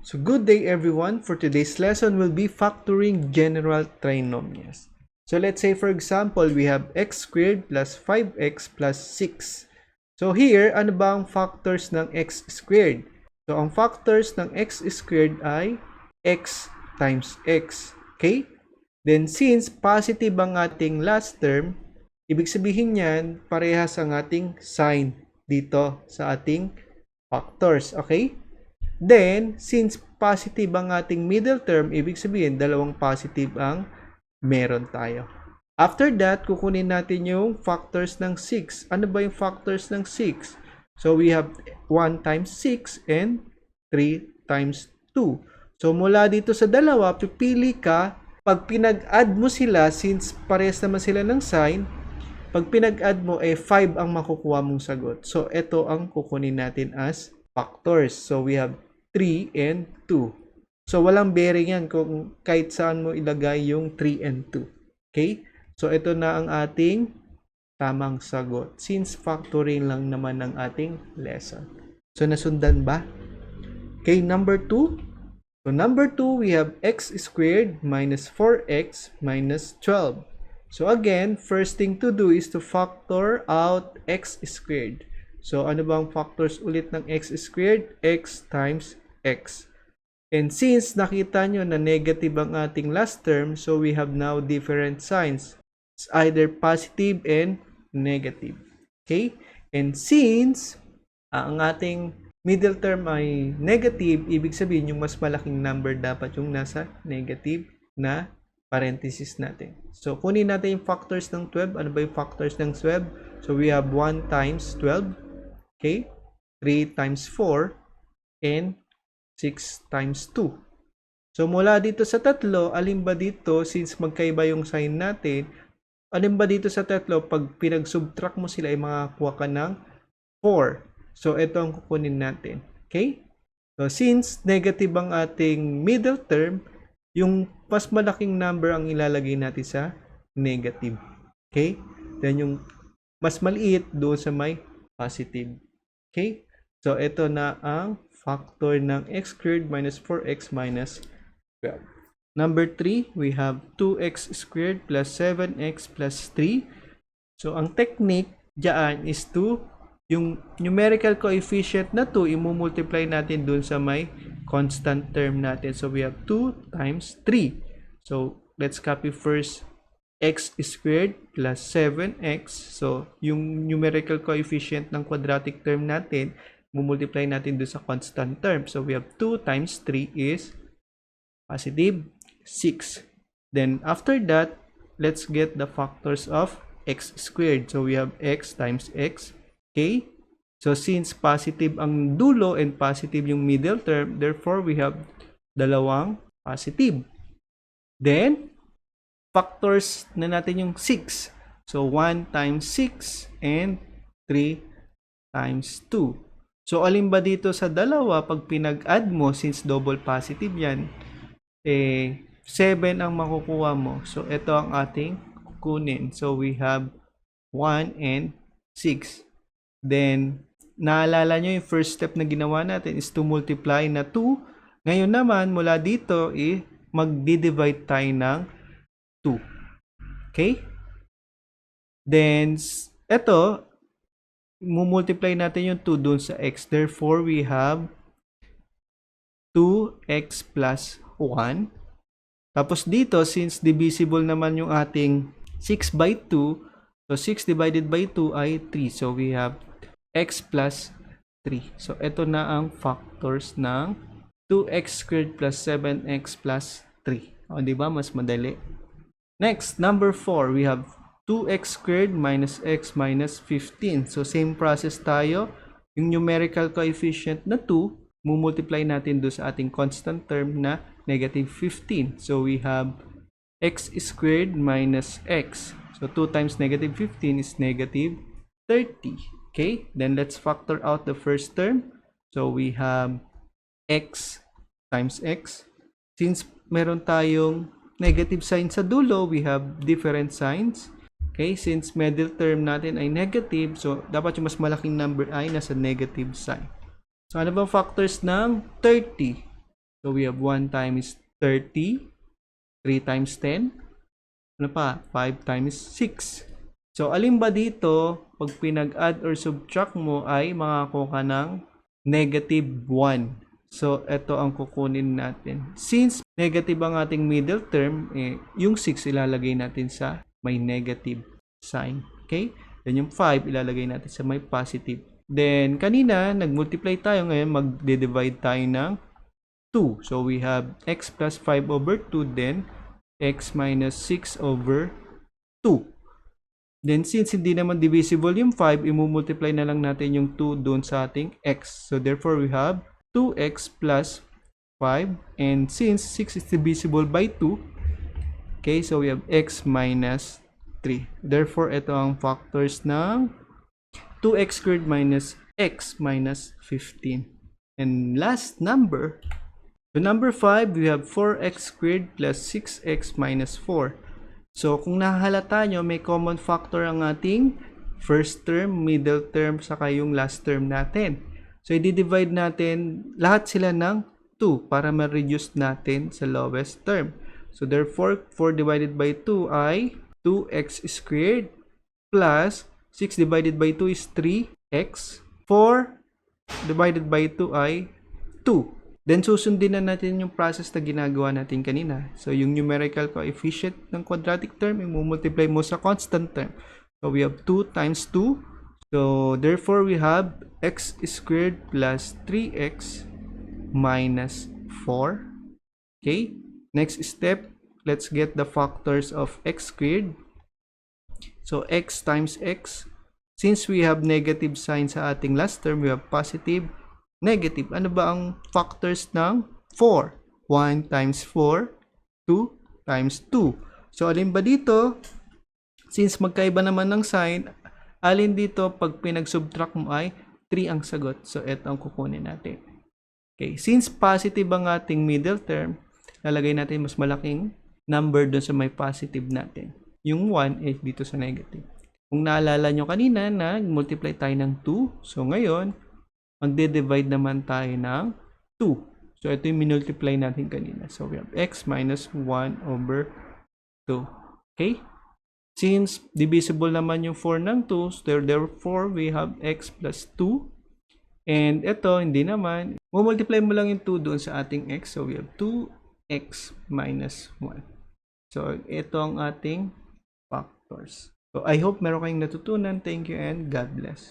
So good day everyone. For today's lesson will be factoring general trinomials. So let's say for example, we have x squared plus 5x plus 6. So here, ano ba ang factors ng x squared? So ang factors ng x squared ay x times x. Okay? Then since positive ang ating last term, ibig sabihin niyan, parehas ang ating sign dito sa ating factors. Okay? Then, since positive ang ating middle term, ibig sabihin, dalawang positive ang meron tayo. After that, kukunin natin yung factors ng 6. Ano ba yung factors ng 6? So, we have 1 times 6 and 3 times 2. So, mula dito sa dalawa, pipili ka. Pag pinag-add mo sila, since parehas naman sila ng sign, pag pinag-add mo, 5 ang makukuha mong sagot. So, ito ang kukunin natin as factors. So, we have 3 and 2. So, walang bearing yan kung kahit saan mo ilagay yung 3 and 2. Okay? So, ito na ang ating tamang sagot. Since factoring lang naman ang ating lesson. So, nasundan ba? Okay, number 2. So, number 2, we have x squared minus 4x minus 12. So, again, first thing to do is to factor out x squared. So, ano bang factors ulit ng x squared? X times x. And since nakita nyo na negative ang ating last term, so we have now different signs. It's either positive and negative. Okay? And since ang ating middle term ay negative, ibig sabihin yung mas malaking number dapat yung nasa negative na parenthesis natin. So, kunin natin yung factors ng 12. Ano ba yung factors ng 12? So, we have 1 times 12. Okay? 3 times 4. And 6 times 2. So, mula dito sa tatlo, alin ba dito, since magkaiba yung sign natin, alin ba dito sa tatlo, pag pinag-subtract mo sila, ay makakuha ka ng 4. So, ito ang kukunin natin. Okay? So, since negative ang ating middle term, yung mas malaking number ang ilalagay natin sa negative. Okay? Then, yung mas maliit doon sa may positive. Okay? So, ito na ang factor ng x squared minus 4x minus 12. Number 3, we have 2x squared plus 7x plus 3. So, ang technique dyan is to, yung numerical coefficient na 2, imumultiply natin dun sa may constant term natin. So, we have 2 times 3. So, let's copy first x squared plus 7x. So, yung numerical coefficient ng quadratic term natin, multiply natin doon sa constant term. So, we have 2 times 3 is positive 6. Then, after that, let's get the factors of x squared. So, we have x times x. Okay? So, since positive ang dulo and positive yung middle term, therefore, we have dalawang positive. Then, factors na natin yung 6. So, 1 times 6 and 3 times 2. So, alin ba dito sa dalawa, pag pinag-add mo, since double positive yan, 7 ang makukuha mo. So, ito ang ating kukunin. So, we have 1 and 6. Then, naalala nyo yung first step na ginawa natin is to multiply na 2. Ngayon naman, mula dito, mag-divide tayo ng 2. Okay? Then, ito, multiply natin yung 2 dun sa x. Therefore, we have 2x plus 1. Tapos dito, since divisible naman yung ating 6 by 2, so 6 divided by 2 ay 3. So, we have x plus 3. So, ito na ang factors ng 2x squared plus 7x plus 3. O, diba? Mas madali. Next, number 4, we have 2x squared minus x minus 15. So, same process tayo. Yung numerical coefficient na 2, mumultiply natin doon sa ating constant term na negative 15. So, we have x squared minus x. So, 2 times negative 15 is negative 30. Okay? Then, let's factor out the first term. So, we have x times x. Since meron tayong negative sign sa dulo, we have different signs. Okay, since middle term natin ay negative, so dapat yung mas malaking number ay nasa negative sign. So, ano bang factors ng 30? So we have 1 times 30, 3 times 10, ano pa? 5 times 6. So alin ba dito, pag pinag-add or subtract mo ay makakakuha ka ng negative 1. So ito ang kukunin natin. Since negative ang ating middle term, yung 6 ilalagay natin sa may negative sign. Okay? Then yung 5 ilalagay natin sa may positive. Then kanina, nag-multiply tayo. Ngayon, mag-divide tayo ng 2. So we have x plus 5 over 2, then x minus 6 over 2. Then since hindi naman divisible yung 5, i-multiply na lang natin yung 2 doon sa ating x. So therefore we have 2x plus 5. And since 6 is divisible by 2, okay, so we have x minus 3. Therefore, ito ang factors ng 2x squared minus x minus 15. And last number, so number 5, we have 4x squared plus 6x minus 4. So, kung nahahalata nyo, may common factor ang ating first term, middle term, saka yung last term natin. So, i-divide natin lahat sila ng 2 para ma-reduce natin sa lowest term. So, therefore, 4 divided by 2 ay 2x squared plus 6 divided by 2 is 3x. 4 divided by 2 ay 2. Then, susundin na natin yung process na ginagawa natin kanina. So, yung numerical coefficient ng quadratic term, i-multiply mo sa constant term. So, we have 2 times 2. So, therefore, we have x squared plus 3x minus 4. Okay? Next step, let's get the factors of x squared. So, x times x. Since we have negative sign sa ating last term, we have positive, negative. Ano ba ang factors ng 4? 1 times 4, 2 times 2. So, alin ba dito? Since magkaiba naman ng sign, alin dito pag pinag-subtract mo ay 3 ang sagot. So, ito ang kukunin natin. Okay, since positive ang ating middle term, lalagay natin mas malaking number doon sa may positive natin. Yung 1 is dito sa negative. Kung naalala nyo kanina, nag-multiply tayo ng 2. So, ngayon, magde-divide naman tayo ng 2. So, ito yung minultiply natin kanina. So, we have x minus 1 over 2. Okay? Since divisible naman yung 4 ng 2, so therefore, we have x plus 2. And ito, hindi naman. Multiply mo lang yung 2 doon sa ating x. So, we have 2x minus 1. So, ito ang ating factors. So, I hope meron kayong natutunan. Thank you and God bless.